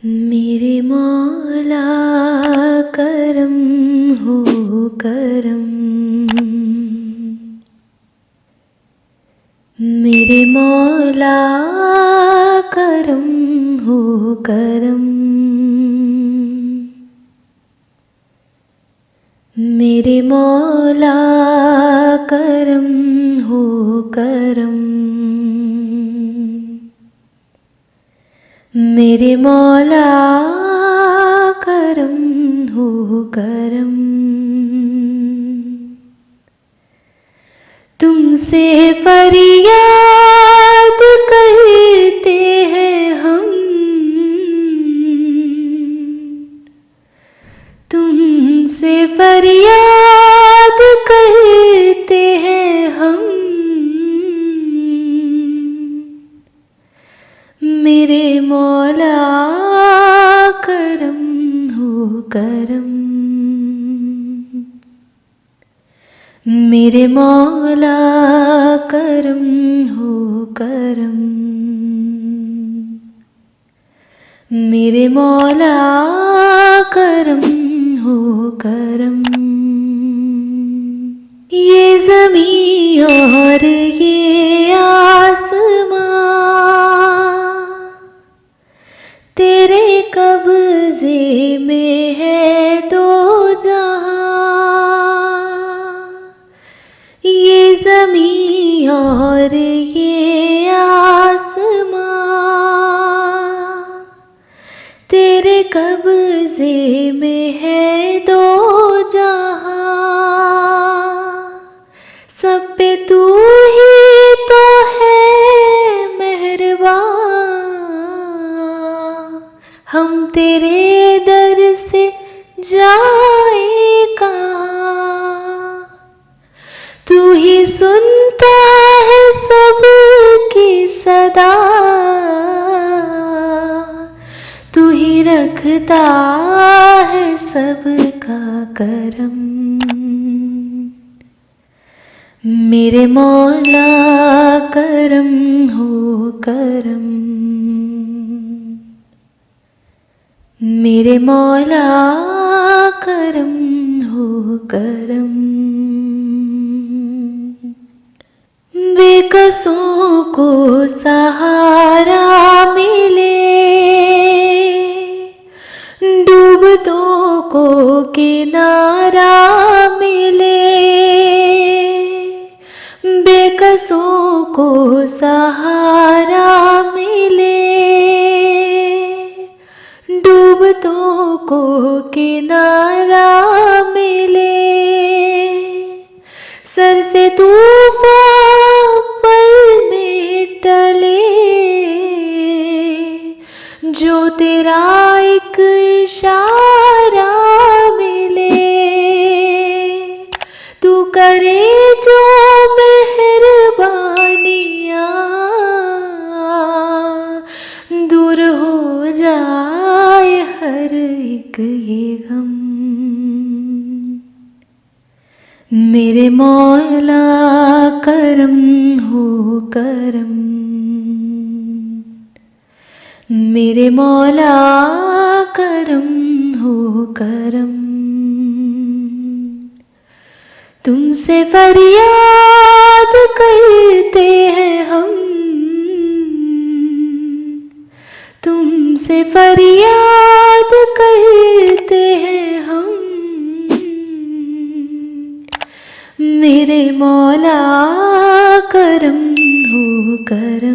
मेरे मौला करम हो करम, मेरे मौला करम हो करम, मेरे मौला करम हो करम, मेरे मौला करम हो करम। तुमसे फरियाद करते हैं हम, तुमसे फरियाद करते हैं हम, मेरे मौला करम हो करम, मेरे मौला करम हो करम, मेरे मौला करम हो करम। ये ज़मीं और ये आसमां तेरे कब्ज़े में है दो जहां, ये ज़मीं और ये आसमां तेरे कब्ज़े में है दो जहां, सब पे तू ही तो है मेहरबान, हम तेरे दर से जाए कहाँ, तू ही सुनता है सबकी सदा, तू ही रखता है सबका करम, मेरे मौला करम हो करम, मेरे मौला करम हो करम। बेकसों को सहारा मिले, डूबतों को किनारा मिले, बेकसों को सहारा मिले, डूबतों को किनारा मिले, सर से तूफान पल में टले, जो तेरा एक इशारा मिले, तू करे जो मेहरबानियाँ, दूर हो जाए हर एक ये गम, मेरे मौला करम हो करम, मेरे मौला करम हो करम। तुमसे फरियाद करते हैं हम, तुमसे फरियाद करते हैं हम, मेरे मौला करम हो करम,